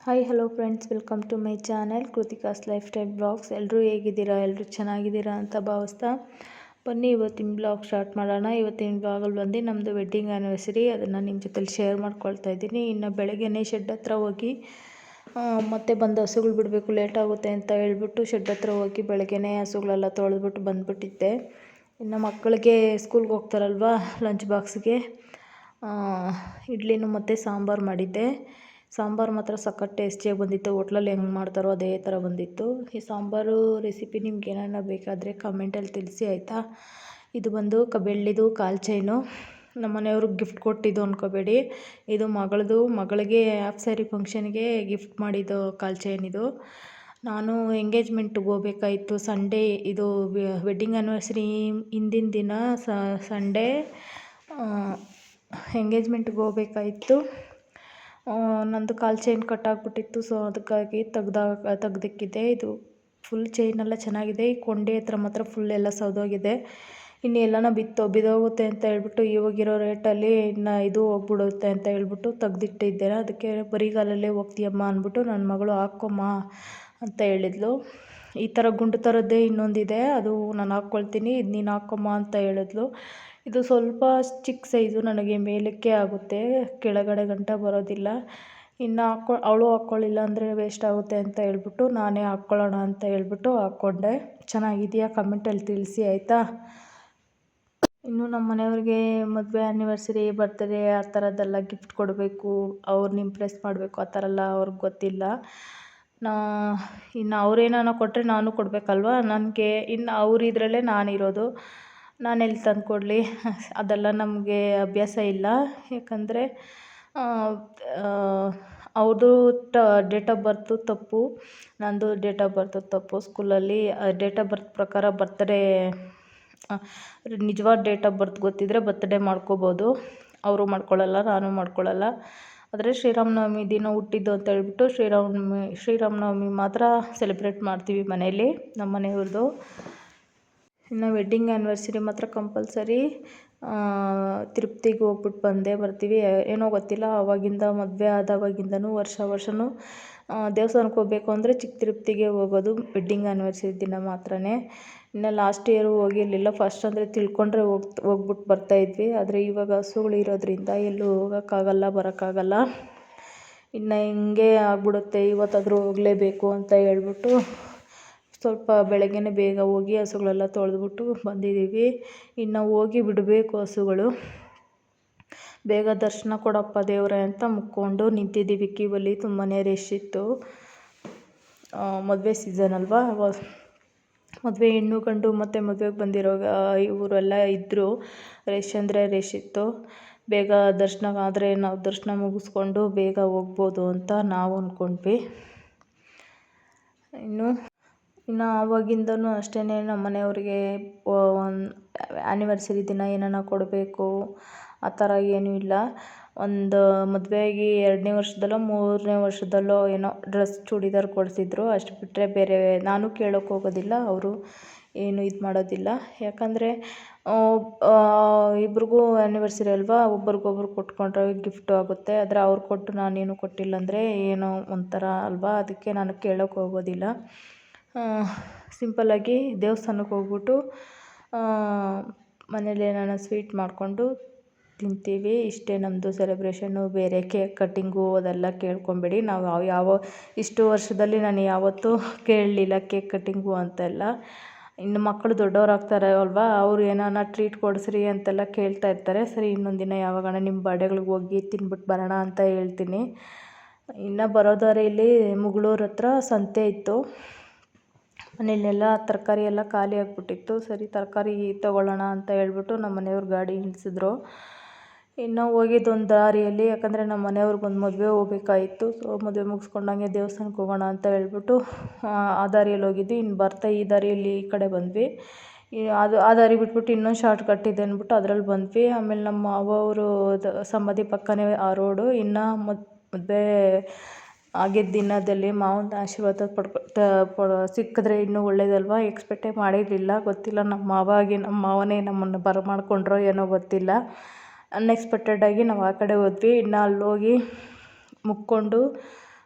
Hi hello friends, welcome to my channel Kritika's lifestyle blogs. ಎಲ್ಲರೂ ಹೇಗಿದ್ದೀರಾ? ಎಲ್ಲರೂ ಚೆನ್ನಾಗಿದ್ದೀರಾ ಅಂತ ಭಾವಿಸ್ತಾ ಬನ್ನಿ ಇವತ್ತಿನ ಬ್ಲಾಗ್ ಸ್ಟಾರ್ಟ್ ಮಾಡೋಣ. ಇವತ್ತಿನ ಬ್ಲಾಗಲ್ಲಿ ಬಂದು ನಮ್ಮದು ವೆಡ್ಡಿಂಗ್ ಆ್ಯನಿವರ್ಸರಿ, ಅದನ್ನು ನಿಮ್ಮ ಜೊತೆಲಿ ಶೇರ್ ಮಾಡ್ಕೊಳ್ತಾ ಇದ್ದೀನಿ. ಇನ್ನು ಬೆಳಗ್ಗೆನೇ ಶೆಡ್ ಹತ್ರ ಹೋಗಿ ಮತ್ತೆ ಬಂದು ಹಸುಗಳು ಬಿಡಬೇಕು, ಲೇಟ್ ಆಗುತ್ತೆ ಅಂತ ಹೇಳ್ಬಿಟ್ಟು ಶೆಡ್ ಹತ್ರ ಹೋಗಿ ಬೆಳಗ್ಗೆನೇ ಹಸುಗಳೆಲ್ಲ ತೊಳೆದ್ಬಿಟ್ಟು ಬಂದುಬಿಟ್ಟಿದ್ದೆ. ಇನ್ನು ಮಕ್ಕಳಿಗೆ ಸ್ಕೂಲ್ಗೆ ಹೋಗ್ತಾರಲ್ವ, ಲಂಚ್ ಬಾಕ್ಸ್ಗೆ ಇಡ್ಲಿನೂ ಮತ್ತು ಸಾಂಬಾರು ಮಾಡಿದ್ದೆ. ಸಾಂಬಾರು ಮಾತ್ರ ಸಖತ್ ಟೇಸ್ಟಿಯಾಗಿ ಬಂದಿತ್ತು. ಹೋಟ್ಲಲ್ಲಿ ಹೆಂಗೆ ಮಾಡ್ತಾರೋ ಅದೇ ಥರ ಬಂದಿತ್ತು. ಈ ಸಾಂಬಾರು ರೆಸಿಪಿ ನಿಮ್ಗೆ ಏನಾರ ಬೇಕಾದರೆ ಕಮೆಂಟಲ್ಲಿ ತಿಳಿಸಿ ಆಯಿತಾ. ಇದು ಬಂದು ಬೆಳ್ಳಿದು ಕಾಲು ಚೈನು, ನಮ್ಮ ಮನೆಯವ್ರಿಗೆ ಗಿಫ್ಟ್ ಕೊಟ್ಟಿದ್ದು ಅಂದ್ಕೋಬೇಡಿ. ಇದು ಮಗಳಿಗೆ ಹಾಫ್ ಸ್ಯಾರಿ ಫಂಕ್ಷನ್ಗೆ ಗಿಫ್ಟ್ ಮಾಡಿದ್ದು ಕಾಲು ಚೈನ್ ಇದು. ನಾನು ಎಂಗೇಜ್ಮೆಂಟ್ಗೆ ಹೋಗ್ಬೇಕಾಯಿತು ಸಂಡೇ. ಇದು ವೆಡ್ಡಿಂಗ್ ಆ್ಯನಿವರ್ಸರಿ ಹಿಂದಿನ ದಿನ ಸಂಡೇ ಎಂಗೇಜ್ಮೆಂಟ್ಗೆ ಹೋಗ್ಬೇಕಾಯಿತು. ನಂದು ಕಾಲು ಚೈನ್ ಕಟ್ಟಾಗ್ಬಿಟ್ಟಿತ್ತು. ಸೊ ಅದಕ್ಕಾಗಿ ತೆಗ್ದಿಕ್ಕಿದ್ದೆ. ಇದು ಫುಲ್ ಚೈನೆಲ್ಲ ಚೆನ್ನಾಗಿದೆ. ಈ ಕೊಂಡೆ ಹತ್ರ ಮಾತ್ರ ಫುಲ್ ಎಲ್ಲ ಸೌದೋಗಿದೆ. ಇನ್ನು ಎಲ್ಲನ ಬಿದ್ದೋಗುತ್ತೆ ಅಂತ ಹೇಳ್ಬಿಟ್ಟು ಇವಾಗಿರೋ ರೇಟಲ್ಲಿ ಇನ್ನು ಇದು ಹೋಗ್ಬಿಡುತ್ತೆ ಅಂತ ಹೇಳ್ಬಿಟ್ಟು ತೆಗ್ದಿಟ್ಟಿದ್ದೇನೆ. ಅದಕ್ಕೆ ಬರಿಗಾಲಲ್ಲೇ ಹೋಗ್ತೀಯಮ್ಮ ಅಂದ್ಬಿಟ್ಟು ನನ್ನ ಮಗಳು ಹಾಕ್ಕೊಮ್ಮ ಅಂತ ಹೇಳಿದ್ಲು. ಈ ಥರ ಗುಂಡು ಥರದ್ದೇ ಇನ್ನೊಂದಿದೆ, ಅದು ನಾನು ಹಾಕ್ಕೊಳ್ತೀನಿ, ಇದು ನೀನು ಹಾಕ್ಕೊಮ್ಮ ಅಂತ ಹೇಳಿದ್ಲು. ಇದು ಸ್ವಲ್ಪ ಚಿಕ್ಕ ಸೈಜು, ನನಗೆ ಮೇಲಕ್ಕೆ ಆಗುತ್ತೆ, ಕೆಳಗಡೆ ಗಂಟ ಬರೋದಿಲ್ಲ. ಇನ್ನು ಅವಳು ಹಾಕ್ಕೊಳ್ಳಿಲ್ಲ ಅಂದರೆ ವೇಸ್ಟ್ ಆಗುತ್ತೆ ಅಂತ ಹೇಳ್ಬಿಟ್ಟು ನಾನೇ ಹಾಕ್ಕೊಳ್ಳೋಣ ಅಂತ ಹೇಳ್ಬಿಟ್ಟು ಹಾಕ್ಕೊಂಡೆ. ಚೆನ್ನಾಗಿದೆಯಾ ಕಮೆಂಟಲ್ಲಿ ತಿಳಿಸಿ ಆಯಿತಾ. ಇನ್ನು ನಮ್ಮ ಮನೆಯವ್ರಿಗೆ ಮದುವೆ ಆ್ಯನಿವರ್ಸರಿ, ಬರ್ತ್ಡೇ ಆ ಥರದ್ದೆಲ್ಲ ಗಿಫ್ಟ್ ಕೊಡಬೇಕು, ಅವ್ರನ್ನ ಇಂಪ್ರೆಸ್ ಮಾಡಬೇಕು, ಆ ಥರ ಎಲ್ಲ ಅವ್ರಿಗೆ ಗೊತ್ತಿಲ್ಲ. ಇನ್ನು ಅವ್ರೇನಾನ ಕೊಟ್ಟರೆ ನಾನು ಕೊಡಬೇಕಲ್ವ ನನಗೆ. ಇನ್ನು ಅವರಿದ್ರಲ್ಲೇ ನಾನಿರೋದು, ನಾನೆಲ್ಲಿ ತಂದು ಕೊಡಲಿ, ಅದೆಲ್ಲ ನಮಗೆ ಅಭ್ಯಾಸ ಇಲ್ಲ. ಯಾಕಂದರೆ ಅವ್ರದ್ದು ಡೇಟ್ ಆಫ್ ಬರ್ತು ತಪ್ಪು, ನಂದು ಡೇಟ್ ಆಫ್ ಬರ್ತು ತಪ್ಪು. ಸ್ಕೂಲಲ್ಲಿ ಡೇಟ್ ಆಫ್ ಬರ್ತ್ ಪ್ರಕಾರ ಬರ್ತ್ಡೇ, ನಿಜವಾದ ಡೇಟ್ ಆಫ್ ಬರ್ತ್ ಗೊತ್ತಿದ್ದರೆ ಬರ್ತ್ಡೇ ಮಾಡ್ಕೋಬೋದು. ಅವರು ಮಾಡ್ಕೊಳ್ಳಲ್ಲ, ನಾನು ಮಾಡ್ಕೊಳ್ಳಲ್ಲ. ಆದರೆ ಶ್ರೀರಾಮನವಮಿ ದಿನ ಹುಟ್ಟಿದ್ದು ಅಂತ ಹೇಳ್ಬಿಟ್ಟು ಶ್ರೀರಾಮನವಮಿ ಮಾತ್ರ ಸೆಲೆಬ್ರೇಟ್ ಮಾಡ್ತೀವಿ ಮನೇಲಿ, ನಮ್ಮ ಮನೆಯವ್ರದ್ದು. ಇನ್ನು ವೆಡ್ಡಿಂಗ್ ಆ್ಯನಿವರ್ಸರಿ ಮಾತ್ರ ಕಂಪಲ್ಸರಿ. ತಿರುಪ್ತಿಗೆ ಹೋಗ್ಬಿಟ್ಟು ಬರ್ತೀವಿ. ಏನೋ ಗೊತ್ತಿಲ್ಲ, ಆವಾಗಿಂದ ಮದುವೆ ಆದವಾಗಿಂದನೂ ವರ್ಷವೂ ದೇವಸ್ಥಾನಕ್ಕೆ ಹೋಗಬೇಕು ಅಂದರೆ ಚಿಕ್ಕ ತಿರುಪ್ತಿಗೆ ಹೋಗೋದು ವೆಡ್ಡಿಂಗ್ ಆ್ಯನಿವರ್ಸರಿ ದಿನ ಮಾತ್ರ. ಇನ್ನು ಲಾಸ್ಟ್ ಇಯರು ಹೋಗಿರಲಿಲ್ಲ. ಫಸ್ಟ್ ಅಂದರೆ ತಿಳ್ಕೊಂಡ್ರೆ ಹೋಗ್ಬಿಟ್ಟು ಬರ್ತಾಯಿದ್ವಿ. ಆದರೆ ಇವಾಗ ಹಸುಗಳು ಇರೋದ್ರಿಂದ ಎಲ್ಲೂ ಹೋಗೋಕ್ಕಾಗಲ್ಲ, ಬರೋಕ್ಕಾಗಲ್ಲ. ಇನ್ನು ಹಿಂಗೆ ಆಗ್ಬಿಡುತ್ತೆ, ಇವತ್ತಾದರೂ ಹೋಗಲೇಬೇಕು ಅಂತ ಹೇಳ್ಬಿಟ್ಟು ಸ್ವಲ್ಪ ಬೆಳಗ್ಗೆನೇ ಬೇಗ ಹೋಗಿ ಹಸುಗಳೆಲ್ಲ ತೊಳೆದ್ಬಿಟ್ಟು ಬಂದಿದ್ದೀವಿ. ಇನ್ನು ಹೋಗಿ ಬಿಡಬೇಕು ಹಸುಗಳು. ಬೇಗ ದರ್ಶನ ಕೊಡಪ್ಪ ದೇವರೇ ಅಂತ ಮುಕ್ಕೊಂಡು ನಿಂತಿದ್ದೀವಿ ಕ್ಯೂವಲ್ಲಿ. ತುಂಬಾ ರಶ್ ಇತ್ತು, ಮದುವೆ ಸೀಸನ್ ಅಲ್ವಾ. ಮದುವೆ ಹೆಣ್ಣು ಗಂಡು ಮತ್ತು ಮದುವೆಗೆ ಬಂದಿರೋ ಇವರೆಲ್ಲ ಇದ್ದರು. ರಶ್ ಅಂದರೆ ರಶ್ ಇತ್ತು. ಬೇಗ ದರ್ಶನ ಆದರೆ ನಾವು ದರ್ಶನ ಮುಗಿಸ್ಕೊಂಡು ಬೇಗ ಹೋಗ್ಬೋದು ಅಂತ ನಾವು ಅಂದ್ಕೊಂಡ್ವಿ. ಇನ್ನು ಆವಾಗಿಂದನೂ ಅಷ್ಟೇ, ನಮ್ಮ ಮನೆಯವ್ರಿಗೆ ಆ್ಯನಿವರ್ಸರಿ ದಿನ ಏನಾನ ಕೊಡಬೇಕು ಆ ಥರ ಏನೂ ಇಲ್ಲ. ಒಂದು ಮದುವೆಯಾಗಿ 2ನೇ ವರ್ಷದಲ್ಲೋ 3ನೇ ವರ್ಷದಲ್ಲೋ ಏನೋ ಡ್ರೆಸ್ ಚೂಡಿದಾರ್ ಕೊಡಿಸಿದ್ರು, ಅಷ್ಟು ಬಿಟ್ಟರೆ ಬೇರೆ ನಾನು ಕೇಳೋಕ್ಕೆ ಹೋಗೋದಿಲ್ಲ, ಅವರು ಏನು ಇದು ಮಾಡೋದಿಲ್ಲ. ಯಾಕಂದರೆ ಇಬ್ರಿಗೂ ಆ್ಯನಿವರ್ಸರಿ ಅಲ್ವಾ, ಒಬ್ರಿಗೊಬ್ರು ಕೊಟ್ಕೊಂಡ್ರೆ ಗಿಫ್ಟು ಆಗುತ್ತೆ. ಆದರೆ ಅವ್ರು ಕೊಟ್ಟು ನಾನೇನು ಕೊಟ್ಟಿಲ್ಲ ಅಂದರೆ ಏನೋ ಒಂಥರ ಅಲ್ವಾ, ಅದಕ್ಕೆ ನಾನು ಕೇಳೋಕ್ಕೆ ಹೋಗೋದಿಲ್ಲ. ಸಿಂಪಲ್ಲಾಗಿ ದೇವಸ್ಥಾನಕ್ಕೆ ಹೋಗ್ಬಿಟ್ಟು ಮನೇಲಿ ಏನಾನ ಸ್ವೀಟ್ ಮಾಡಿಕೊಂಡು ತಿಂತೀವಿ. ಇಷ್ಟೇ ನಮ್ಮದು ಸೆಲೆಬ್ರೇಷನ್ನು. ಬೇರೆ ಕೇಕ್ ಕಟ್ಟಿಂಗು ಅದೆಲ್ಲ ಕೇಳ್ಕೊಬೇಡಿ. ನಾವು ಇಷ್ಟು ವರ್ಷದಲ್ಲಿ ನಾನು ಯಾವತ್ತೂ ಕೇಳಲಿಲ್ಲ ಕೇಕ್ ಕಟ್ಟಿಂಗು ಅಂತೆಲ್ಲ. ಇನ್ನು ಮಕ್ಕಳು ದೊಡ್ಡವರಾಗ್ತಾರೆ ಅಲ್ವಾ, ಅವರು ಏನಾನ ಟ್ರೀಟ್ ಕೊಡಿಸ್ರಿ ಅಂತೆಲ್ಲ ಕೇಳ್ತಾ ಇರ್ತಾರೆ. ಸರಿ, ಇನ್ನೊಂದು ದಿನ ಯಾವಾಗಣ ನಿಮ್ಮ ಬರ್ಡೇಗಳಿಗೆ ಹೋಗಿ ತಿನ್ಬಿಟ್ಟು ಬರೋಣ ಅಂತ ಹೇಳ್ತೀನಿ. ಇನ್ನು ಬರೋದಾರೆ ಇಲ್ಲಿ ಮುಗಳೂರು ಹತ್ರ ಸಂತೆ ಇತ್ತು. ಮನೆಯಲ್ಲೆಲ್ಲ ತರಕಾರಿ ಎಲ್ಲ ಖಾಲಿ ಆಗಿಬಿಟ್ಟಿತ್ತು. ಸರಿ, ತರಕಾರಿ ತೊಗೊಳ್ಳೋಣ ಅಂತ ಹೇಳ್ಬಿಟ್ಟು ನಮ್ಮ ಮನೆಯವ್ರು ಗಾಡಿ ನಿಲ್ಲಿಸಿದ್ರು. ಇನ್ನು ಹೋಗಿದ್ದೊಂದು ದಾರಿಯಲ್ಲಿ, ಯಾಕಂದರೆ ನಮ್ಮ ಮನೆಯವ್ರಿಗೊಂದು ಮದುವೆ ಹೋಗ್ಬೇಕಾಯಿತು. ಸೊ ಮದುವೆ ಮುಗಿಸ್ಕೊಂಡಂಗೆ ದೇವಸ್ಥಾನಕ್ಕೆ ಹೋಗೋಣ ಅಂತ ಹೇಳ್ಬಿಟ್ಟು ಆ ದಾರಿಯಲ್ಲಿ ಹೋಗಿದ್ವಿ. ಇನ್ನು ಬರ್ತಾ ಈ ದಾರಿಯಲ್ಲಿ ಈ ಕಡೆ ಬಂದ್ವಿ. ಆ ದಾರಿ ಬಿಟ್ಬಿಟ್ಟು ಇನ್ನೊಂದು ಶಾರ್ಟ್ ಕಟ್ ಇದೆ ಅಂದ್ಬಿಟ್ಟು ಅದರಲ್ಲಿ ಬಂದ್ವಿ. ಆಮೇಲೆ ನಮ್ಮ ಅವರು ಸಮಾಧಿ ಪಕ್ಕನೇ ಆ ರೋಡು. ಇನ್ನು ಮದುವೆ ಆಗಿದ್ದ ದಿನದಲ್ಲಿ ಮಾವನ ಆಶೀರ್ವಾದ ಸಿಕ್ಕಿದ್ರೆ ಇನ್ನೂ ಒಳ್ಳೇದಲ್ವ. ಎಕ್ಸ್ಪೆಕ್ಟೇ ಮಾಡಿರಲಿಲ್ಲ, ಗೊತ್ತಿಲ್ಲ ನಮ್ಮ ಮಾವನೇ ನಮ್ಮನ್ನು ಬರಮಾಡ್ಕೊಂಡ್ರೋ ಏನೋ ಗೊತ್ತಿಲ್ಲ. ಅನ್ಎಕ್ಸ್ಪೆಕ್ಟೆಡಾಗಿ ನಾವು ಆ ಕಡೆ ಹೋದ್ವಿ. ಇನ್ನು ಅಲ್ಲೋಗಿ ಮುಕ್ಕೊಂಡು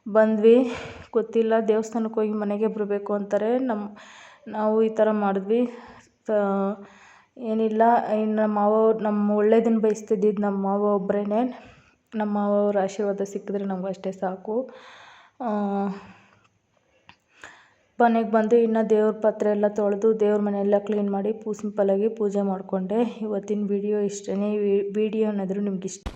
ಬಂದ್ವಿ. ಗೊತ್ತಿಲ್ಲ, ದೇವಸ್ಥಾನಕ್ಕೆ ಹೋಗಿ ಮನೆಗೆ ಬರಬೇಕು ಅಂತಾರೆ. ನಾವು ಈ ಥರ ಮಾಡಿದ್ವಿ. ಏನಿಲ್ಲ, ಇನ್ನು ನಮ್ಮ ಒಳ್ಳೇದನ್ನು ಬಯಸ್ತಿದ್ದಿದ್ದು ನಮ್ಮ ಮಾವ ಒಬ್ಬರೇ. ನಮ್ಮ ಮಾವ ಅವ್ರ ಆಶೀರ್ವಾದ ಸಿಕ್ಕಿದ್ರೆ ನಮಗೂ ಅಷ್ಟೇ ಸಾಕು. ಮನೆಗೆ ಬಂದು ಇನ್ನು ದೇವ್ರ ಪಾತ್ರೆ ಎಲ್ಲ ತೊಳೆದು ದೇವ್ರ ಮನೆಯೆಲ್ಲ ಕ್ಲೀನ್ ಮಾಡಿ ಸಿಂಪಲ್ಲಾಗಿ ಪೂಜೆ ಮಾಡಿಕೊಂಡೆ. ಇವತ್ತಿನ ವಿಡಿಯೋ ಇಷ್ಟೇ. ವಿಡಿಯೋ ಏನಾದರೂ ನಿಮ್ಗೆ ಇಷ್ಟ